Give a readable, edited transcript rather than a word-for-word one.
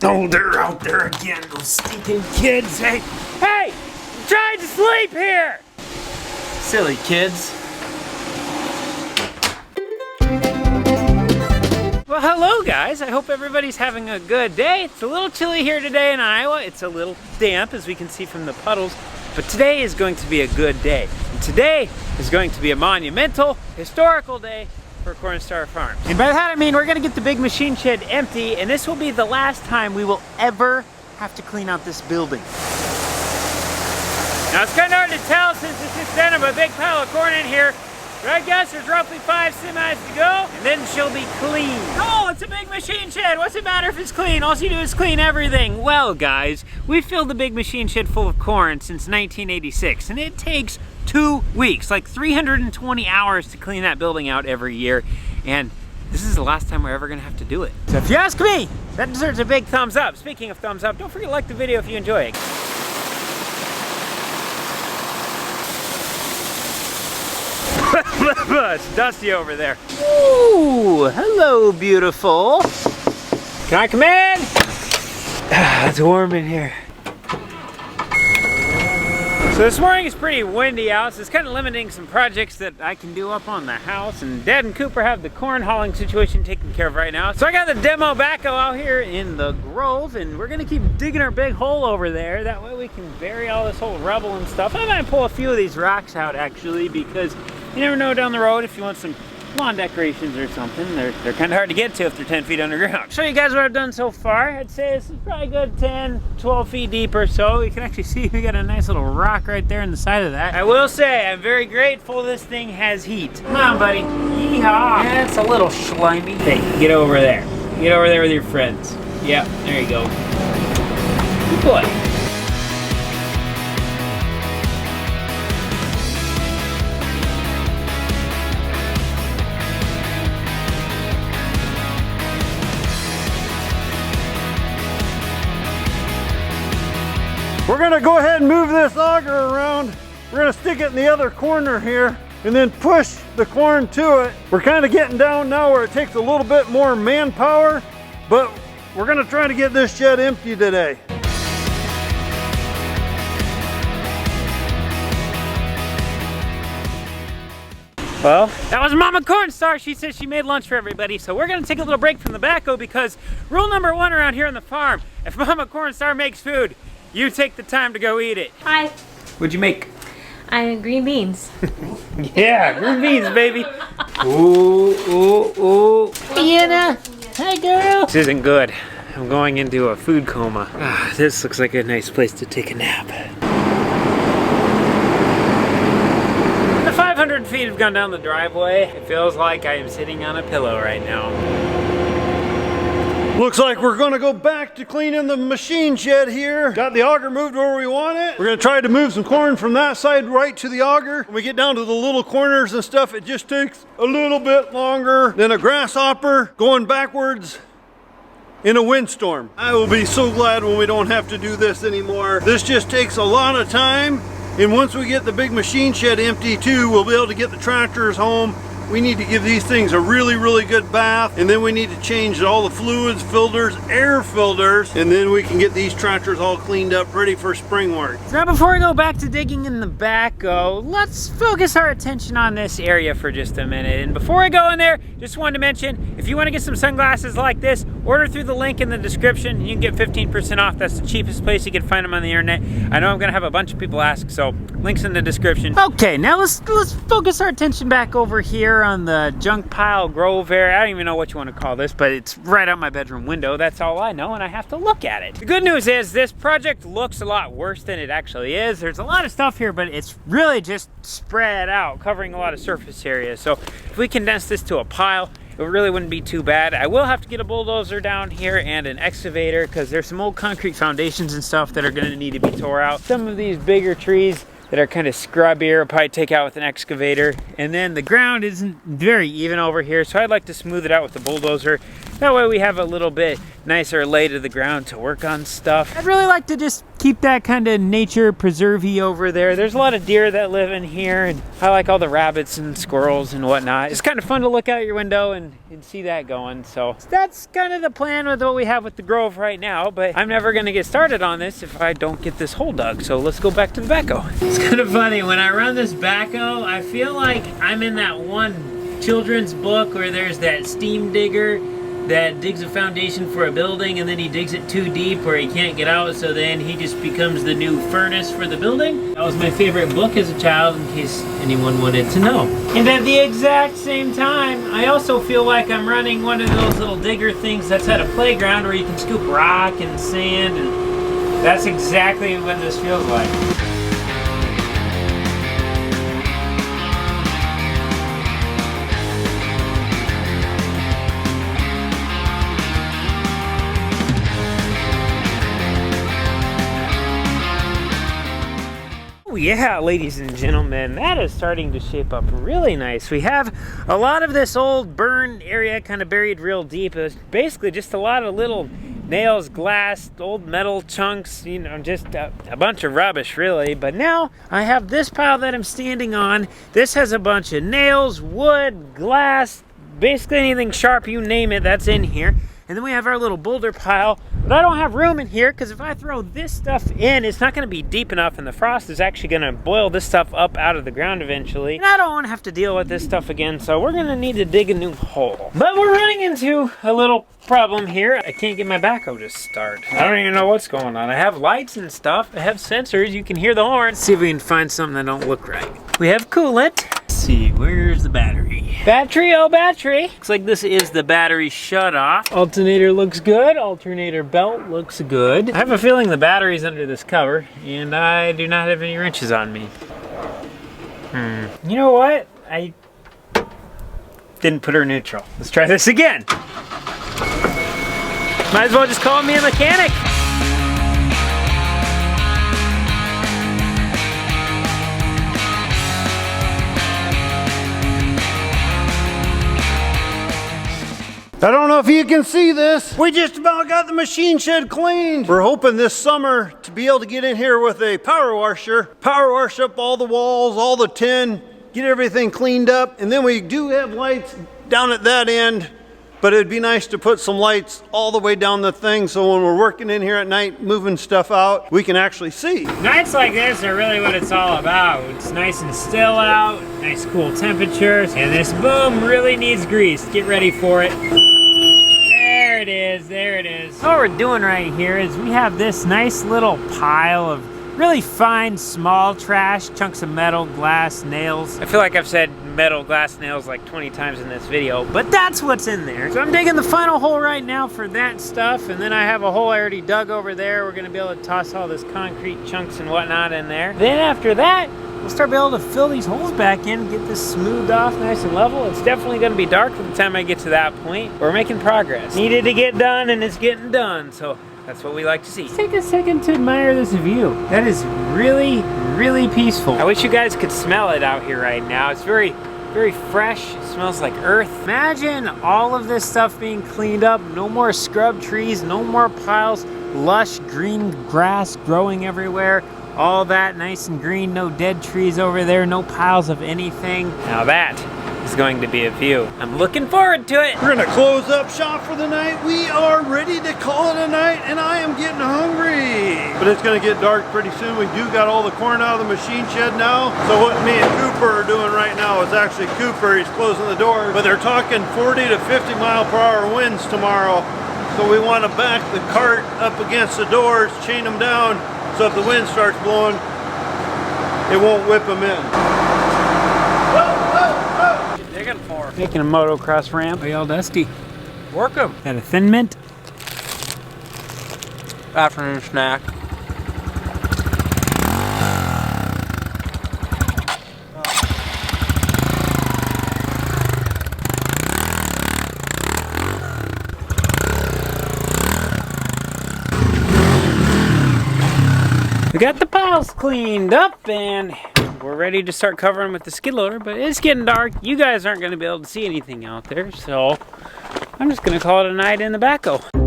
Oh, they're out there again, those stinking kids. Hey, I'm trying to sleep here. Silly kids. Well, hello guys. I hope everybody's having a good day. It's a little chilly here today in Iowa. It's a little damp, as we can see from the puddles. But today is going to be a good day. And today is going to be a monumental, historical day for Cornstar Farms. And by that I mean we're gonna get the big machine shed empty, and this will be the last time we will ever have to clean out this building. Now it's kind of hard to tell since it's just end of a big pile of corn in here, but I guess there's roughly 5 semis to go, and then she'll be clean. Oh, it's a big machine shed. What's it matter if it's clean? All you do is clean everything. Well, guys, we've filled the big machine shed full of corn since 1986, and it takes 2 weeks, like 320 hours to clean that building out every year, and this is the last time we're ever gonna have to do it. So if you ask me, that deserves a big thumbs up. Speaking of thumbs up, don't forget to like the video if you enjoy it. It's dusty over there. Ooh, hello, beautiful. Can I come in? It's warm in here. So this morning is pretty windy out, so it's kind of limiting some projects that I can do up on the house. And Dad and Cooper have the corn hauling situation taken care of right now. So I got the demo backhoe out here in the grove, and we're gonna keep digging our big hole over there. That way we can bury all this whole rubble and stuff. I might pull a few of these rocks out actually, because you never know down the road if you want some lawn decorations or something. They're kind of hard to get to if they're 10 feet underground. Show you guys what I've done so far. I'd say this is probably a good 10, 12 feet deep or so. You can actually see we got a nice little rock right there in the side of that. I will say I'm very grateful this thing has heat. Come on, buddy. Yeehaw. Yeah, it's a little slimy. Hey, get over there. Get over there with your friends. Yep, there you go. Good boy. We're gonna go ahead and move this auger around. We're gonna stick it in the other corner here and then push the corn to it. We're kind of getting down now where it takes a little bit more manpower, but we're gonna try to get this shed empty today. Well, that was Mama Cornstar. She said she made lunch for everybody, so we're gonna take a little break from the backhoe because rule number 1 around here on the farm, if Mama Cornstar makes food, you take the time to go eat it. Hi. What'd you make? Green beans. Yeah, green beans, baby. Ooh, ooh, ooh. Vienna. Hi, girl. This isn't good. I'm going into a food coma. Ah, this looks like a nice place to take a nap. The 500 feet have gone down the driveway. It feels like I am sitting on a pillow right now. Looks like we're gonna go back to cleaning the machine shed here. Got the auger moved where we want it. We're gonna try to move some corn from that side right to the auger. When we get down to the little corners and stuff, it just takes a little bit longer than a grasshopper going backwards in a windstorm. I will be so glad when we don't have to do this anymore. This just takes a lot of time, and once we get the big machine shed empty too, we'll be able to get the tractors home. We need to give these things a really, really good bath, and then we need to change all the fluids, filters, air filters, and then we can get these tractors all cleaned up, ready for spring work. Now before we go back to digging in the backhoe, let's focus our attention on this area for just a minute. And before I go in there, just wanted to mention, if you want to get some sunglasses like this, order through the link in the description. You can get 15% off. That's the cheapest place you can find them on the internet. I know I'm gonna have a bunch of people ask, so links in the description. Okay, now let's focus our attention back over here on the junk pile grove area. I don't even know what you want to call this, but it's right out my bedroom window. That's all I know, and I have to look at it. The good news is this project looks a lot worse than it actually is. There's a lot of stuff here, but it's really just spread out, covering a lot of surface area. So if we condense this to a pile, it really wouldn't be too bad. I will have to get a bulldozer down here and an excavator because there's some old concrete foundations and stuff that are going to need to be tore out. Some of these bigger trees that are kind of scrubbier, I'll probably take out with an excavator. And then the ground isn't very even over here, so I'd like to smooth it out with the bulldozer. That way we have a little bit nicer lay to the ground to work on stuff. I'd really like to just keep that kind of nature preserve-y over there. There's a lot of deer that live in here, and I like all the rabbits and squirrels and whatnot. It's kind of fun to look out your window and see that going. So that's kind of the plan with what we have with the Grove right now, but I'm never gonna get started on this if I don't get this hole dug. So let's go back to the backhoe. It's kind of funny, when I run this backhoe, I feel like I'm in that one children's book where there's that steam digger that digs a foundation for a building and then he digs it too deep where he can't get out, so then he just becomes the new furnace for the building. That was my favorite book as a child, in case anyone wanted to know. And at the exact same time, I also feel like I'm running one of those little digger things that's at a playground where you can scoop rock and sand, and that's exactly what this feels like. Yeah, ladies and gentlemen, that is starting to shape up really nice. We have a lot of this old burned area kind of buried real deep. It's basically just a lot of little nails, glass, old metal chunks, you know, just a bunch of rubbish really. But now I have this pile that I'm standing on. This has a bunch of nails, wood, glass, basically anything sharp, you name it, that's in here. And then we have our little boulder pile, but I don't have room in here because if I throw this stuff in, it's not going to be deep enough, and the frost is actually going to boil this stuff up out of the ground eventually. And I don't want to have to deal with this stuff again, so we're going to need to dig a new hole. But we're running into a little problem here. I can't get my backhoe to start. I don't even know what's going on. I have lights and stuff. I have sensors. You can hear the horn. Let's see if we can find something that don't look right. We have coolant. Let's see, where's the battery? Battery, oh battery. Looks like this is the battery shut off. Alternator looks good. Alternator belt looks good. I have a feeling the battery's under this cover, and I do not have any wrenches on me. You know what? I didn't put her neutral. Let's try this again. Might as well just call me a mechanic. I don't know if you can see this. We just about got the machine shed cleaned. We're hoping this summer to be able to get in here with a power washer, power wash up all the walls, all the tin, get everything cleaned up. And then we do have lights down at that end, but it'd be nice to put some lights all the way down the thing so when we're working in here at night, moving stuff out, we can actually see. Nights like this are really what it's all about. It's nice and still out, nice cool temperatures, and this boom really needs grease. Get ready for it. There it is, there it is. What we're doing right here is we have this nice little pile of really fine, small trash, chunks of metal, glass, nails. I feel like I've said metal, glass, nails like 20 times in this video, but that's what's in there. So I'm digging the final hole right now for that stuff, and then I have a hole I already dug over there. We're gonna be able to toss all this concrete chunks and whatnot in there. Then after that, we'll start being able to fill these holes back in, get this smoothed off nice and level. It's definitely gonna be dark by the time I get to that point. We're making progress. Needed to get done, and it's getting done, so that's what we like to see. Let's take a second to admire this view. That is really, really peaceful. I wish you guys could smell it out here right now. It's very, very fresh. It smells like earth. Imagine all of this stuff being cleaned up. No more scrub trees, no more piles, lush green grass growing everywhere. All that nice and green, no dead trees over there, no piles of anything. Now that is going to be a view. I'm looking forward to it. We're gonna close up shop for the night. We are ready to call it a night, and I am getting hungry. But it's gonna get dark pretty soon. We do got all the corn out of the machine shed now. So what me and Cooper are doing right now is actually Cooper, he's closing the door, but they're talking 40 to 50 mile per hour winds tomorrow. So we wanna back the cart up against the doors, chain them down, so if the wind starts blowing, it won't whip them in. Making a motocross ramp. Are y'all dusty? Work them. Got a Thin Mint. Afternoon snack. We got the piles cleaned up, and we're ready to start covering with the skid loader, but it's getting dark. You guys aren't going to be able to see anything out there, so I'm just gonna call it a night in the backhoe.